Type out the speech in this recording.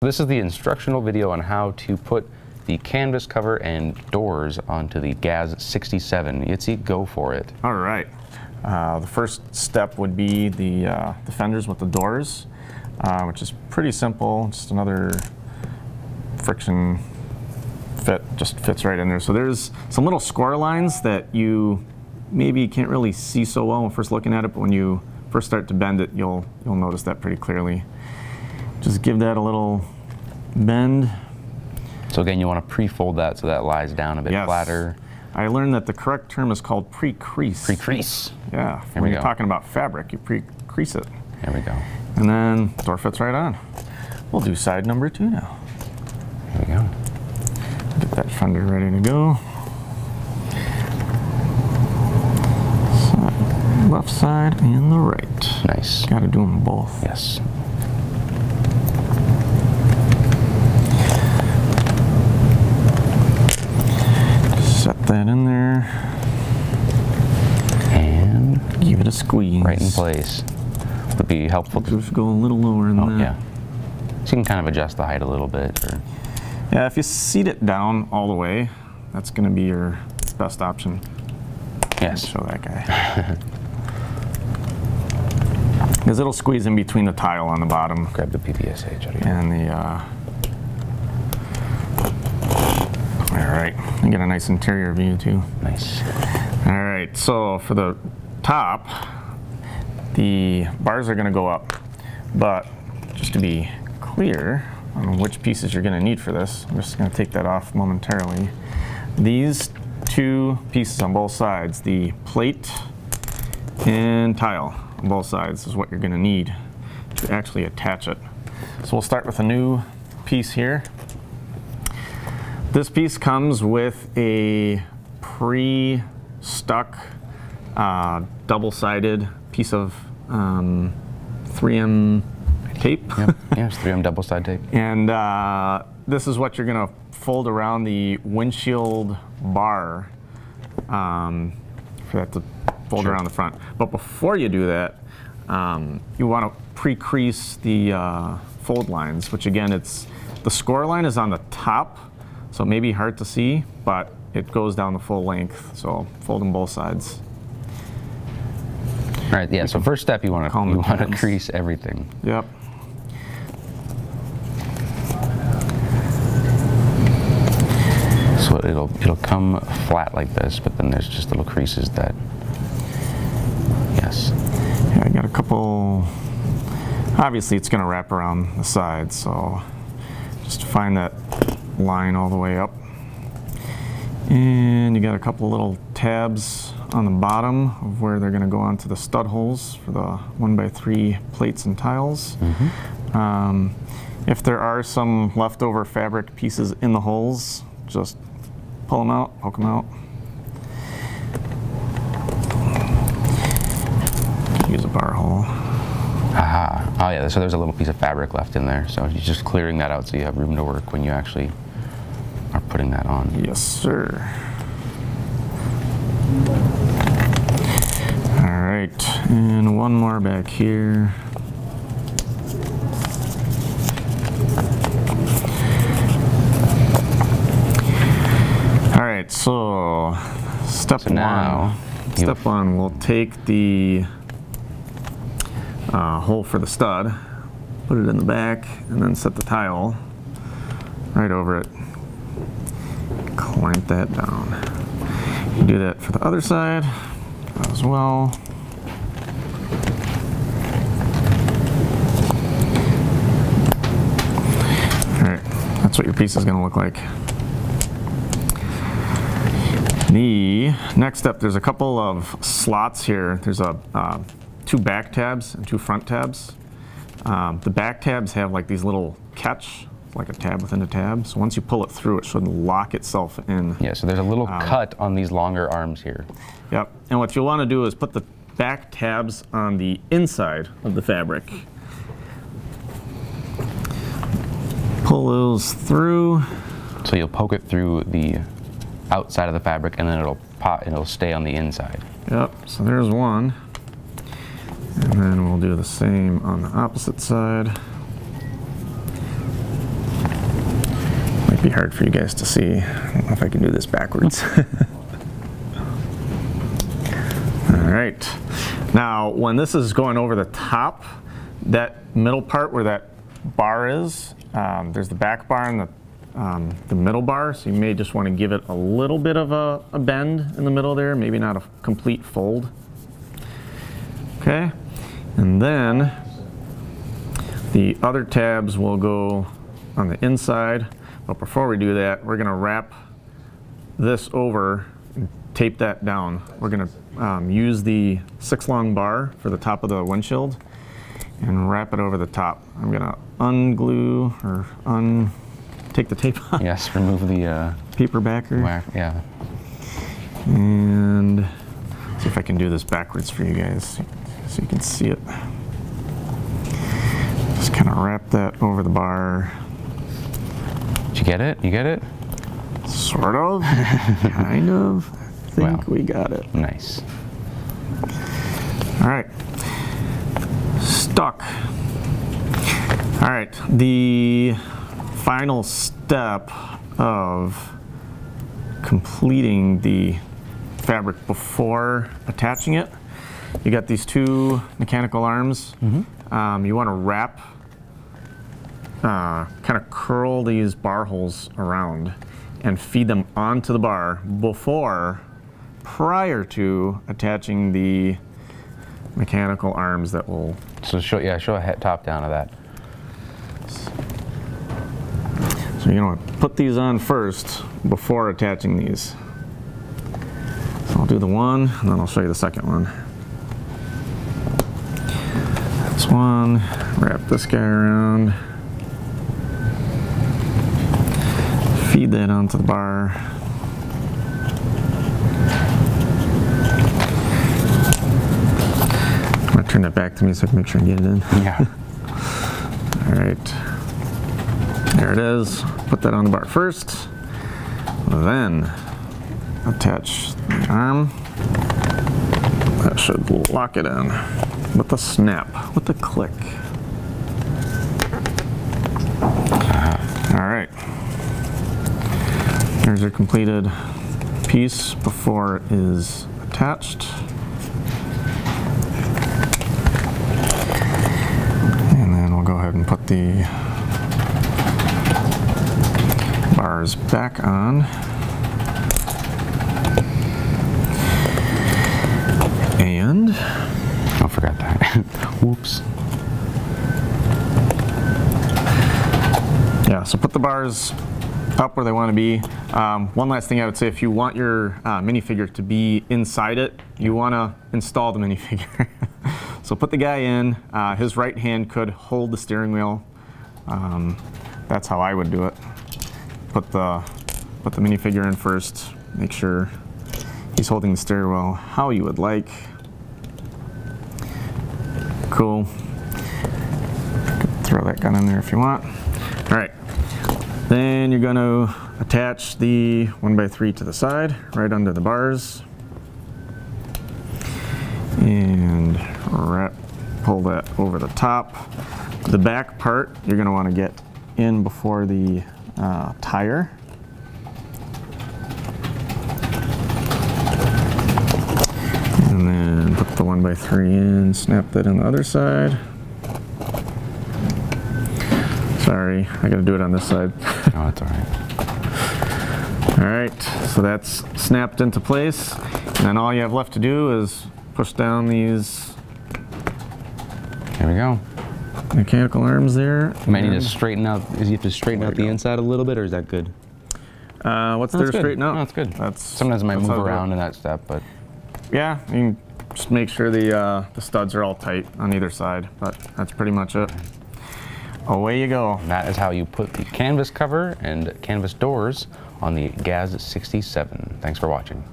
This is the instructional video on how to put the canvas cover and doors onto the GAZ-67. Itzy, go for it. All right. The first step would be the fenders with the doors, which is pretty simple. Just another friction fit, just fits right in there. So there's some little score lines that you maybe can't really see so well when first looking at it, but when you first start to bend it, you'll notice that pretty clearly. Just give that a little bend. So again, you want to pre-fold that so that lies down a bit flatter. I learned that the correct term is called pre-crease. Pre-crease. Yeah, when you're talking about fabric, you pre-crease it. There we go. And then door fits right on. We'll do side number 2 now. There we go. Get that fender ready to go. Left side and the right. Nice. Got to do them both. Yes. Set that in there. And give it a squeeze. Right in place. Would be helpful. Just go a little lower than that. Yeah. So you can kind of adjust the height a little bit. Or... yeah, if you seat it down all the way, that's going to be your best option. Yes. Show that guy. Because it'll squeeze in between the tile on the bottom. Grab the PPSH out of here. And the, all right, you get a nice interior view too. Nice. All right, so for the top, the bars are gonna go up, but just to be clear on which pieces you're gonna need for this, I'm just gonna take that off momentarily. These 2 pieces on both sides, the plate and tile on both sides, is what you're going to need to actually attach it. So we'll start with a new piece here. This piece comes with a pre-stuck double-sided piece of 3M tape. Yep. Yeah, it's 3M double-sided tape. And this is what you're going to fold around the windshield bar for that to fold around the front. But before you do that, you want to pre-crease the fold lines, which again, the score line is on the top, so it may be hard to see, but it goes down the full length, so fold them both sides. All right, yeah, so first step, you want to crease everything. Yep. So it'll come flat like this, but then there's just little creases that, yes. Yeah, I got a couple, obviously it's going to wrap around the sides, so just find that line all the way up. And you got a couple little tabs on the bottom of where they're going to go onto the stud holes for the 1x3 plates and tiles. Mm-hmm. If there are some leftover fabric pieces in the holes, just pull them out, poke them out. Use a bar hole. Aha. Oh yeah, so there's a little piece of fabric left in there. So you're just clearing that out so you have room to work when you actually are putting that on. Yes, sir. All right, and one more back here. All right, so step one, we'll take the hole for the stud, put it in the back, and then set the tile right over it. Clamp that down. You do that for the other side as well. All right, that's what your piece is going to look like. The next step, there's a couple of slots here. There's a 2 back tabs and 2 front tabs. The back tabs have like these little catch, like a tab within a tab. So once you pull it through, it should lock itself in. Yeah, so there's a little cut on these longer arms here. Yep, and what you'll want to do is put the back tabs on the inside of the fabric. Pull those through. So you'll poke it through the outside of the fabric, and then it'll stay on the inside. Yep, so there's one. And then we'll do the same on the opposite side. be hard for you guys to see. I don't know if I can do this backwards. All right. Now, when this is going over the top, that middle part where that bar is, there's the back bar and the middle bar, so you may just want to give it a little bit of a bend in the middle there, maybe not a complete fold. Okay, and then the other tabs will go on the inside, but before we do that, we're going to wrap this over and tape that down. We're going to use the 6-long bar for the top of the windshield and wrap it over the top. I'm going to unglue or take the tape off. Yes, remove the paper backer. Yeah. And see if I can do this backwards for you guys so you can see it. Just kind of wrap that over the bar. Did you get it? You get it? Sort of. Kind of. I think we got it. Nice. All right. Stuck. All right. The final step of completing the fabric before attaching it, you got these 2 mechanical arms. Mm-hmm. You want to wrap, kind of curl these bar holes around and feed them onto the bar prior to attaching the mechanical arms that will. So show a head top down of that. So you're going to put these on first before attaching these. So I'll do the one, and then I'll show you the second one. That's one. Wrap this guy around. Feed that onto the bar. I'm going to turn that back to me so I can make sure I get it in. Yeah. All right. There it is. Put that on the bar first. Then attach the arm. That should lock it in with a snap, with a click. All right. Here's your completed piece before it is attached. And then we'll go ahead and put the bars back on. And I forgot that. Whoops. Yeah, so put the bars up where they want to be. One last thing I would say, if you want your minifigure to be inside it, you want to install the minifigure. So put the guy in. His right hand could hold the steering wheel. That's how I would do it. Put the minifigure in first. Make sure he's holding the steering wheel how you would like. Cool. Throw that gun in there if you want. All right. Then you're going to attach the 1x3 to the side, right under the bars. And pull that over the top. The back part you're going to want to get in before the tire. And then put the 1x3 in, snap that on the other side. Sorry, I gotta do it on this side. Oh, that's all right. All right, so that's snapped into place. And then all you have left to do is push down these There we go. mechanical arms there. You might need to straighten out, you have to straighten out the inside a little bit, or is that good? What's there to straighten out? No, that's good. That's, sometimes it might move around in that step, but. Yeah, you can just make sure the studs are all tight on either side, but that's pretty much it. Away you go. And that is how you put the canvas cover and canvas doors on the GAZ-67. Thanks for watching.